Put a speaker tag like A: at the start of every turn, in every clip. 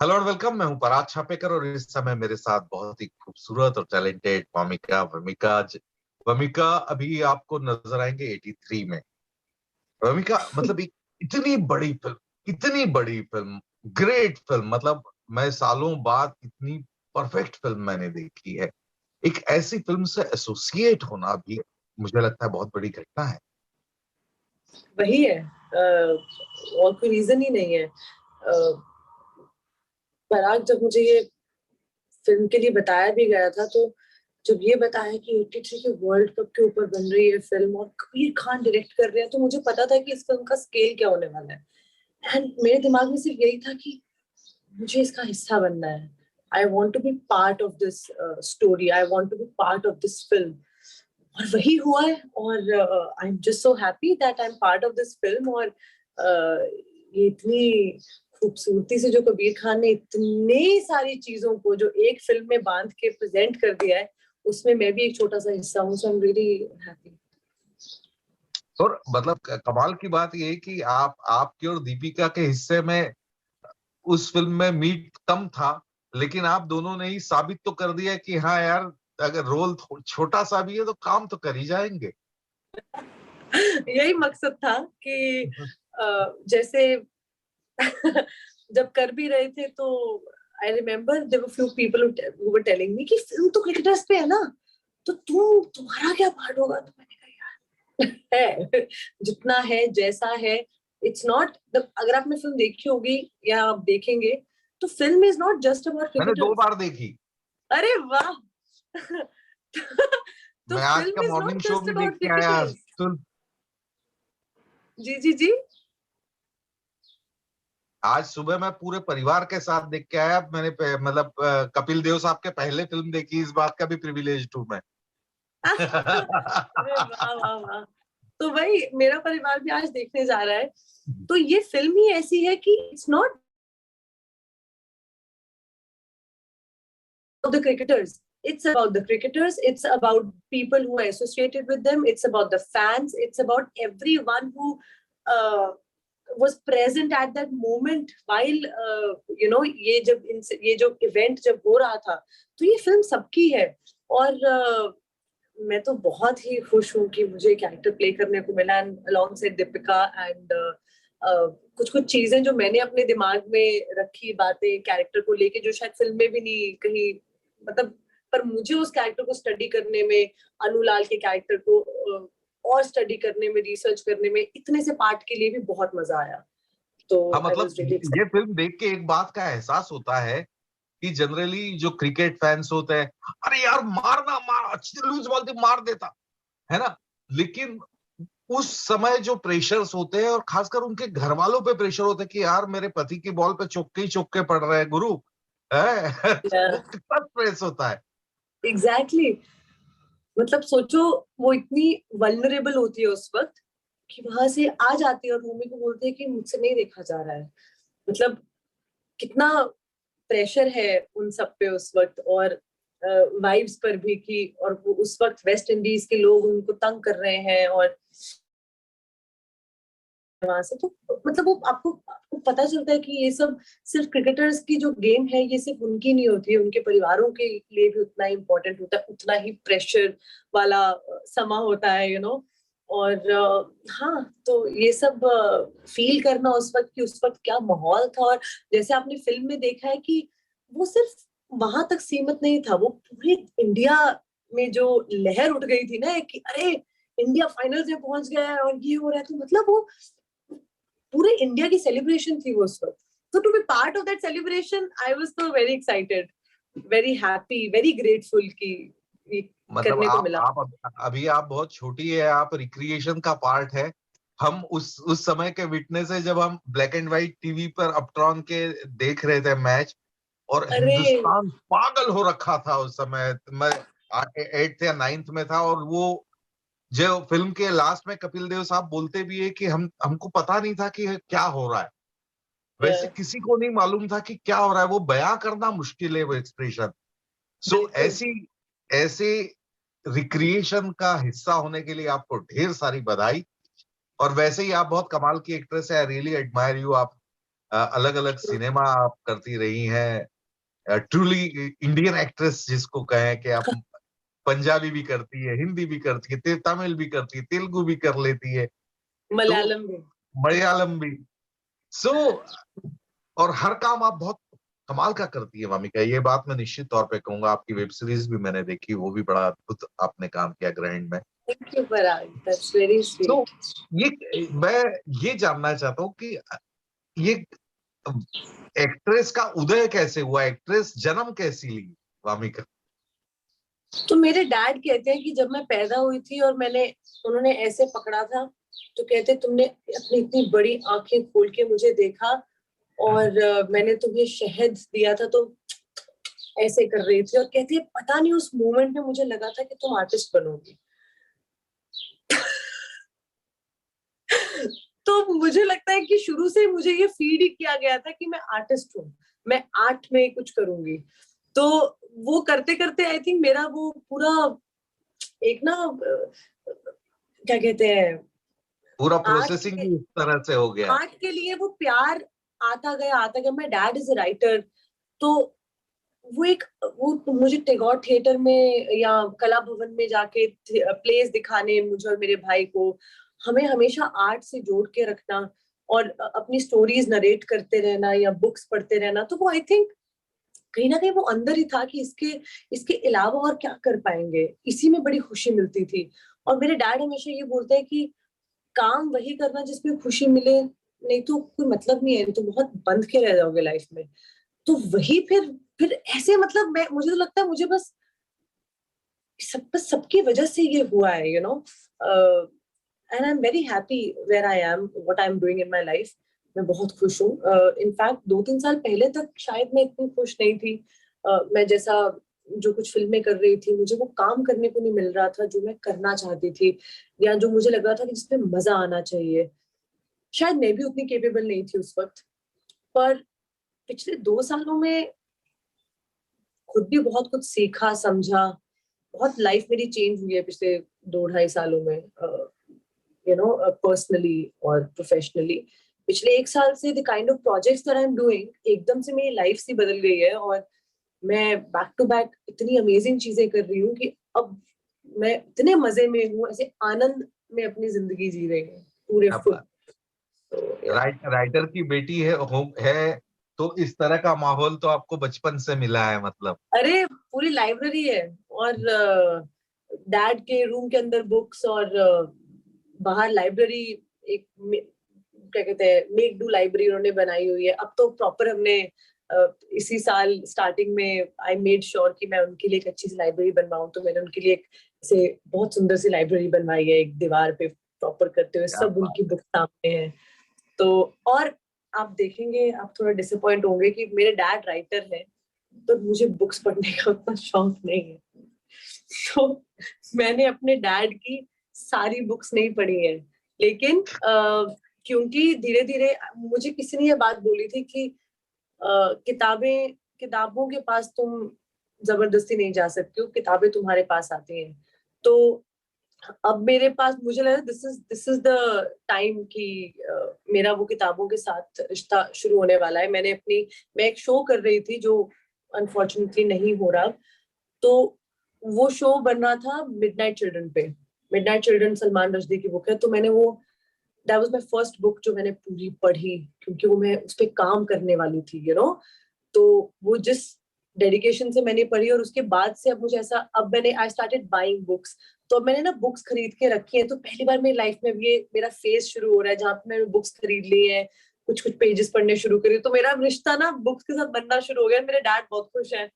A: Hello और welcome. मैं हूं पराग छापेकर और इस समय मेरे साथ बहुत ही खूबसूरत और टैलेंटेड वमिका अभी आपको नजर आएंगे 83 में। वमिका मतलब एक इतनी बड़ी फिल्म, ग्रेट फिल्म। मतलब मैं सालों बाद इतनी परफेक्ट फिल्म मैंने देखी है। एक ऐसी फिल्म से एसोसिएट होना भी मुझे लगता है बहुत बड़ी घटना है।
B: वही है। और कोई रीजन ही नहीं है। पराग, जब मुझे ये फिल्म के लिए बताया भी गया था, तो जब ये बताया कि 83 के वर्ल्ड कप के ऊपर बन रही है फिल्म और कबीर खान डायरेक्ट कर रहे हैं, तो मुझे पता था कि इस फिल्म का स्केल क्या होने वाला है। एंड मेरे दिमाग में सिर्फ यही था कि मुझे इसका हिस्सा बनना है। I want to be part of this story, I want to be part of this film. और वही हुआ है। और I am just so happy that I am part of this film. और ये इतनी खूबसूरती से जो कबीर खान ने इतनी सारी चीजों को जो एक फिल्म में बांध के प्रेजेंट कर दिया है, उसमें मैं भी एक छोटा सा हिस्सा हूँ। सो आई एम रियली हैप्पी।
A: और मतलब कमाल की बात ये है कि आपके और दीपिका के हिस्से में उस फिल्म में मीट कम था, लेकिन आप दोनों ने ही साबित तो कर दिया कि हाँ यार, अगर रोल छोटा सा भी है तो काम तो कर ही जाएंगे।
B: यही मकसद था कि जैसे जब कर भी रहे थे, तो I remember there were few people who were telling me कि फिल्म तो क्रिकेटर्स पे है ना, तो तुम्हारा क्या पार्ट होगा। तो मैंने कहा यार, है जितना है जैसा है। इट्स नॉट, अगर आपने फिल्म देखी होगी या आप देखेंगे, तो film is not just about
A: मैंने दो
B: क्रिकेटर्स।
A: बार देखी।
B: अरे वाह! तो
A: मैं आज का
B: film is
A: morning
B: not
A: show
B: just
A: भी देख
B: अबाउट
A: के आया
B: क्रिकेटर्स।
A: तो
B: जी जी जी।
A: आज सुबह मैं पूरे परिवार के साथ देख के आया। मैंने मतलब कपिल देव साहब के पहले फिल्म देखी, इस बात का भी प्रिविलेज हूं मैं।
B: अरे वाह वाह वाह! तो वही मेरा परिवार भी आज देखने जा रहा है। तो ये फिल्म ही ऐसी है कि it's not the cricketers. It's about the cricketers. It's about people who are associated with them. It's about the fans. It's about everyone who uh, was present at that moment while ये जो event जब हो रहा था। तो ये film सबकी है। और मैं तो बहुत ही खुश हूँ कि मुझे कैरेक्टर प्ले करने को मिला अलॉन्ग साइड दीपिका। एंड कुछ कुछ चीजें जो मैंने अपने दिमाग में रखी, बातें कैरेक्टर को लेके जो शायद फिल्म में भी नहीं कहीं, मतलब, पर मुझे उस कैरेक्टर को स्टडी करने में, अनुलाल के कैरेक्टर को और स्टडी करने में, रिसर्च करने में, इतने से पार्ट के लिए भी बहुत मजा आया। तो
A: हाँ,
B: आई
A: मतलब
B: वाज रियली
A: ये
B: एक्साइटेड।
A: फिल्म देख के एक बात का एहसास होता है कि जनरली जो क्रिकेट फैंस होते हैं, अरे यार मारना, मार अच्छी लूज बॉल थी मार देता है ना। लेकिन उस समय जो प्रेशर्स होते हैं और खासकर उनके घर वालों पे प्रेशर होता है कि यार मेरे पति की बॉल पे चौके ही चौके पड़ रहे हैं गुरु, है तो वो कितना स्ट्रेस होता है।
B: एग्जैक्टली। मतलब सोचो, वो इतनी वल्नरेबल होती है उस वक्त कि वहां से आ जाती है और मम्मी को बोलती है कि मुझसे नहीं देखा जा रहा है। मतलब कितना प्रेशर है उन सब पे उस वक्त। और वाइब्स पर भी कि, और वो उस वक्त वेस्ट इंडीज के लोग उनको तंग कर रहे हैं। और वहां से तो मतलब वो आपको पता चलता है कि ये सब सिर्फ क्रिकेटर्स की जो गेम है, ये सिर्फ उनकी नहीं होती है, उनके परिवारों के लिए भी उतना ही इम्पोर्टेंट होता है, उतना ही प्रेशर वाला समा होता है, और हाँ, तो ये सब फील करना उस वक्त कि उस वक्त क्या माहौल था। और जैसे आपने फिल्म में देखा है कि वो सिर्फ वहां तक सीमित नहीं था, वो पूरे इंडिया में जो लहर उठ गई थी ना कि अरे, इंडिया फाइनल्स में पहुंच गया है और ये हो रहा है, तो मतलब वो पूरे इंडिया की सेलिब्रेशन थी वो उस वक्त। तो to be part of that celebration, I was तो very excited, very happy, very grateful कि ये
A: मतलब
B: करने को मिला।
A: अभी आप बहुत छोटी है, आप रिक्रिएशन का पार्ट है। हम उस समय के विटनेस है जब हम ब्लैक एंड व्हाइट टीवी पर अपट्रॉन के देख रहे थे मैच। और
B: अरे
A: हिंदुस्तान पागल हो रखा था उस समय। मैं 8th या 9th में था। और वो जो फिल्म के लास्ट में कपिल देव साहब बोलते भी है कि हमको पता नहीं था कि क्या हो रहा है। वैसे किसी को नहीं मालूम था कि क्या हो रहा है, वो बयां करना मुश्किल है वो एक्सप्रेशन। सो
B: बिल्कुल।
A: ऐसी ऐसे रिक्रिएशन का हिस्सा होने के लिए आपको ढेर सारी बधाई। और वैसे ही आप बहुत कमाल की एक्ट्रेस है, आई रियली एडमायर यू। आप अलग अलग सिनेमा आप करती रही हैं, ट्रूली इंडियन एक्ट्रेस जिसको कहें कि आप पंजाबी भी करती है, हिंदी भी करती है, तमिल भी करती है, तेलुगु भी कर लेती है, तो
B: मलयालम में।
A: मलयालम भी। सो और हर काम आप बहुत कमाल का करती है वामिका, ये बात मैं निश्चित तौर पे कहूंगा। आपकी वेब सीरीज भी मैंने देखी, वो भी बड़ा अद्भुत आपने काम किया ग्रैंड में।
B: Thank you Parag, that's very
A: तो
B: स्वीट।
A: ये मैं ये जानना चाहता हूँ कि ये एक्ट्रेस का उदय कैसे हुआ, एक्ट्रेस जन्म कैसी ली वामिका?
B: तो मेरे डैड कहते हैं कि जब मैं पैदा हुई थी और उन्होंने ऐसे पकड़ा था, तो कहते तुमने अपनी इतनी बड़ी आंखें खोल के मुझे देखा और मैंने तुम्हें शहद दिया था तो ऐसे कर रही थी, और कहती है पता नहीं उस मोमेंट में मुझे लगा था कि तुम आर्टिस्ट बनोगी। तो मुझे लगता है कि शुरू से मुझे ये फीड ही किया गया था कि मैं आर्टिस्ट हूँ, मैं आर्ट में कुछ करूंगी। तो वो करते करते आई थिंक मेरा वो पूरा एक ना क्या कहते हैं,
A: पूरा
B: आर्ट
A: प्रोसेसिंग ही इस तरह से हो गया।
B: आर्ट के लिए वो प्यार आता गया आता गया। My dad is a writer, तो वो एक वो मुझे टैगोर थिएटर में या कला भवन में जाके प्लेस दिखाने, मुझे और मेरे भाई को, हमें हमेशा आर्ट से जोड़ के रखना और अपनी स्टोरीज नरेट करते रहना या बुक्स पढ़ते रहना। तो वो आई थिंक कहीं ना कहीं वो अंदर ही था कि इसके इसके अलावा और क्या कर पाएंगे, इसी में बड़ी खुशी मिलती थी। और मेरे डैड हमेशा ये बोलते हैं कि काम वही करना जिसमें खुशी मिले, नहीं तो कोई मतलब नहीं है, नहीं तो बहुत बंध के रह जाओगे लाइफ में। तो वही फिर ऐसे मतलब मैं मुझे तो लगता है मुझे बस सबकी वजह से ये हुआ है, you know. And I am very happy where I am, what I am doing in my life. मैं बहुत खुश हूँ। इनफैक्ट 2-3 साल पहले तक शायद मैं इतनी खुश नहीं थी। मैं जैसा जो कुछ फिल्में कर रही थी, मुझे वो काम करने को नहीं मिल रहा था जो मैं करना चाहती थी, या जो मुझे लग रहा था कि जिसमें मजा आना चाहिए। शायद मैं भी उतनी केपेबल नहीं थी उस वक्त। पर पिछले 2 सालों में खुद भी बहुत कुछ सीखा समझा। बहुत लाइफ मेरी चेंज हुई है पिछले 2-2.5 सालों में, यू नो, पर्सनली और प्रोफेशनली। पिछले 1 साल से the kind of projects that I am doing, एकदम से मेरी लाइफ सी बदल गई है। और मैं बैक टू बैक इतनी अमेजिंग चीजें कर रही हूँ कि अब मैं इतने मजे में हूँ, ऐसे आनंद में अपनी जिंदगी जी रही हूँ पूरे
A: अब
B: फुल। तो
A: राइटर की बेटी है, तो इस तरह का माहौल तो आपको बचपन से मिला है मतलब।
B: अरे पूरी लाइब्रेरी है, और डैड के रूम के अंदर बुक्स, और बाहर लाइब्रेरी, एक क्या कहते हैं, मेक डू लाइब्रेरी उन्होंने बनाई हुई है। अब तो प्रॉपर हमने इसी साल स्टार्टिंग में आई मेड श्योर कि मैं उनके लिए एक अच्छी सी लाइब्रेरी बनवाऊं। तो मैंने उनके लिए एक ऐसे बहुत सुंदर सी लाइब्रेरी बनवाई है, एक दीवार पे प्रॉपर करते हुए,
A: क्या
B: सब
A: बात।
B: उनकी बुक सामने है। तो और आप देखेंगे, आप थोड़ा डिसअपॉइंट होंगे कि मेरे डैड राइटर है, तो मुझे बुक्स पढ़ने का उतना शौक नहीं है। तो मैंने अपने डैड की सारी बुक्स नहीं पढ़ी है, लेकिन क्योंकि धीरे धीरे मुझे किसी ने ये बात बोली थी कि किताबों के पास तुम जबरदस्ती नहीं जा सकते हो, किताबें तुम्हारे पास आती हैं। तो अब मेरे पास मुझे लगा दिस इज द टाइम कि मेरा वो किताबों के साथ रिश्ता शुरू होने वाला है। मैं एक शो कर रही थी जो अनफॉर्चुनेटली नहीं हो रहा। तो वो शो बन रहा था मिडनाइट चिल्ड्रन पे। मिडनाइट चिल्ड्रन सलमान रश्दी की बुक है, तो मैंने वो that was my first book जो मैंने पूरी पढ़ी, क्योंकि वो मैं उस पर काम करने वाली थी, यू नो। तो वो जिस डेडिकेशन से मैंने पढ़ी, और उसके बाद से अब मुझे ऐसा, अब मैंने आई स्टार्टेड बाइंग बुक्स। तो अब मैंने ना बुक्स खरीद के रखी है। तो पहली बार मेरी लाइफ में ये मेरा फेज शुरू हो रहा है जहाँ पे मैंने बुक्स खरीद ली है, कुछ कुछ पेजेस पढ़ने शुरू करी। तो मेरा रिश्ता ना बुक्स के साथ बनना शुरू हो गया। मेरे डैड बहुत खुश हैं।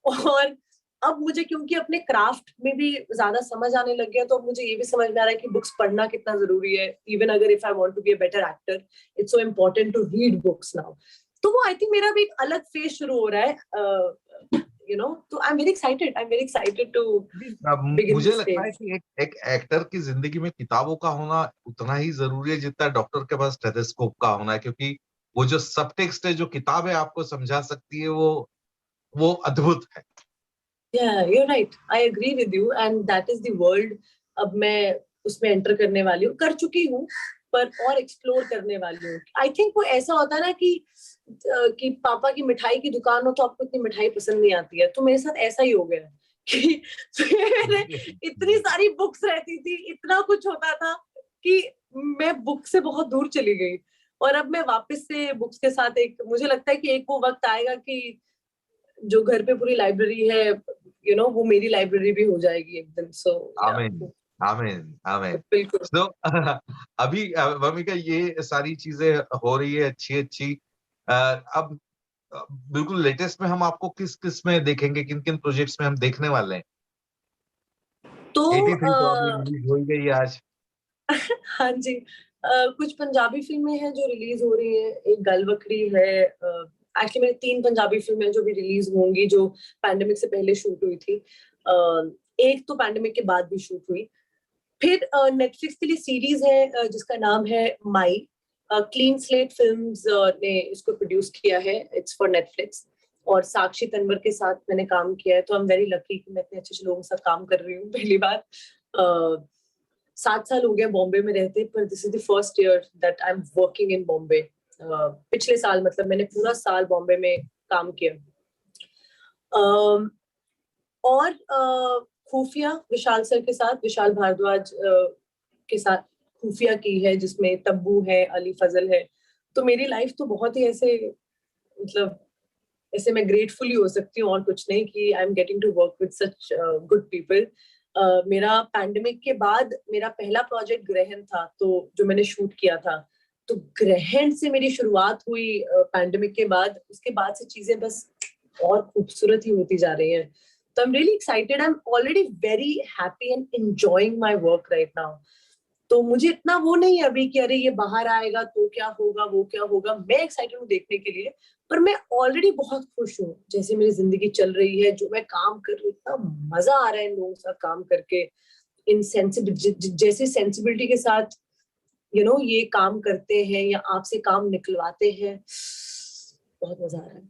B: और अब मुझे क्योंकि अपने क्राफ्ट में भी ज्यादा समझ आने लग गया, तो अब मुझे ये भी समझ में आ रहा है कि बुक्स पढ़ना कितना जरूरी है। इवन अगर if I want to be a better actor, it's so important to read books now. तो वो आई थिंक मेरा भी एक अलग फेज शुरू हो रहा है, यू नो। तो I am very excited to
A: अब
B: बिगिन
A: मुझे
B: दिस
A: लगता है
B: फेज।
A: कि एक एक्टर की जिंदगी में किताबों का होना उतना ही जरूरी है जितना डॉक्टर के पास स्टेथोस्कोप का होना है, क्योंकि वो जो सब टेक्स्ट है, जो किताबें आपको समझा सकती है, वो अद्भुत है।
B: Yeah, you're right. I agree with you, and that is the world अब मैं उसमें एंटर करने वाली हूँ, कर चुकी हूँ। पर और एक्सप्लोर करने वाली हूँ। आई थिंक वो ऐसा होता है ना कि पापा की मिठाई की दुकान हो तो आपको इतनी मिठाई पसंद नहीं आती है, तो मेरे साथ ऐसा ही हो गया है कि मेरे इतनी सारी बुक्स रहती थी, इतना कुछ होता था कि मैं बुक से बहुत दूर चली गई। और अब मैं वापस से बुक्स के साथ मुझे लगता है कि एक वो वक्त आएगा कि जो घर पे पूरी लाइब्रेरी है, वो मेरी लाइब्रेरी भी हो जाएगी एक दिन। सो
A: आमीन, आमीन, आमीन।
B: बिल्कुल।
A: तो अभी भूमिका ये सारी चीजें हो रही है अच्छी अच्छी। अब बिल्कुल लेटेस्ट में हम आपको किस किस में देखेंगे, किन किन प्रोजेक्ट्स में हम देखने वाले हैं?
B: तो
A: 83 तो अभी रिलीज हो ही गई आज।
B: हाँ जी, कुछ पंजाबी फिल्में हैं जो रिलीज हो रही हैं। एक गलवकड़ी है, एक्चुअली मेरी 3 पंजाबी फिल्में जो भी रिलीज होंगी, जो पैंडेमिक से पहले शूट हुई थी। एक तो पैंडेमिक के बाद भी शूट हुई। फिर नेटफ्लिक्स के लिए सीरीज है जिसका नाम है माई। क्लीन स्लेट फिल्म्स ने इसको प्रोड्यूस किया है, इट्स फॉर नेटफ्लिक्स। और साक्षी तन्वर के साथ मैंने काम किया है, तो आई एम वेरी लकी कि मैं इतने अच्छे अच्छे लोगों के साथ काम कर रही हूँ पहली बार। 7 साल हो गया बॉम्बे में रहते, पर this is the first year that I am working in Bombay. पिछले साल मतलब मैंने पूरा साल बॉम्बे में काम किया। और खुफिया विशाल सर के साथ, विशाल भारद्वाज के साथ खुफिया की है, जिसमें तब्बू है, अली फजल है। तो मेरी लाइफ तो बहुत ही ऐसे, मतलब ऐसे मैं ग्रेटफुल ही हो सकती हूँ और कुछ नहीं, कि I am getting to work with such good people. मेरा पैंडेमिक के बाद मेरा पहला प्रोजेक्ट ग्रहण था, तो जो मैंने शूट किया था, तो ग्रहण से मेरी शुरुआत हुई पैंडेमिक के बाद। उसके बाद से चीजें बस और खूबसूरत ही होती जा रही हैं। तो I am really excited, I am already very happy and enjoying my work right now. तो मुझे इतना वो नहीं है अभी कि अरे ये बाहर आएगा तो क्या होगा, वो क्या होगा। मैं एक्साइटेड हूँ देखने के लिए, पर मैं ऑलरेडी बहुत खुश हूँ जैसे मेरी जिंदगी चल रही है, जो मैं काम कर रही हूँ, इतना मजा आ रहा है इन लोगों के साथ काम करके। इन जैसे सेंसिबिलिटी के साथ ये काम करते हैं या आपसे काम निकलवाते हैं, बहुत मजा आ रहा है।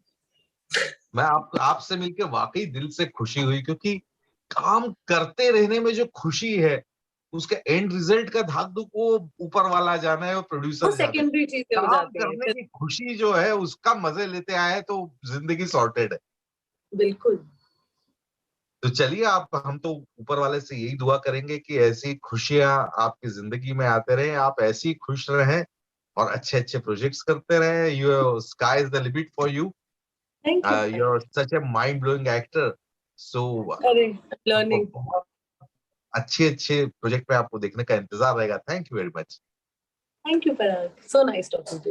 A: मैं आपसे मिलकर वाकई दिल से खुशी हुई, क्योंकि काम करते रहने में जो खुशी है, उसके एंड रिजल्ट का धाक धूक वो ऊपर वाला जाना है और
B: वो
A: प्रोड्यूसर जाने।
B: सेकेंडरी चीजें हो
A: काम
B: जाती
A: करने
B: हैं।
A: की खुशी जो है उसका मजे लेते आए तो जिंदगी सॉर्टेड है।
B: बिल्कुल।
A: तो चलिए, आप हम तो ऊपर वाले से यही दुआ करेंगे कि ऐसी खुशियां आपकी जिंदगी में आते रहे, आप ऐसी ही खुश रहें और अच्छे अच्छे प्रोजेक्ट्स करते रहें। Your sky is the limit for you.
B: Thank you.
A: You are such a mind blowing actor. So
B: अरे
A: आपको
B: लर्निंग।
A: बहुत अच्छे अच्छे प्रोजेक्ट पे आपको देखने का इंतजार रहेगा। Thank you very much.
B: Thank you Parag, so nice talking to you.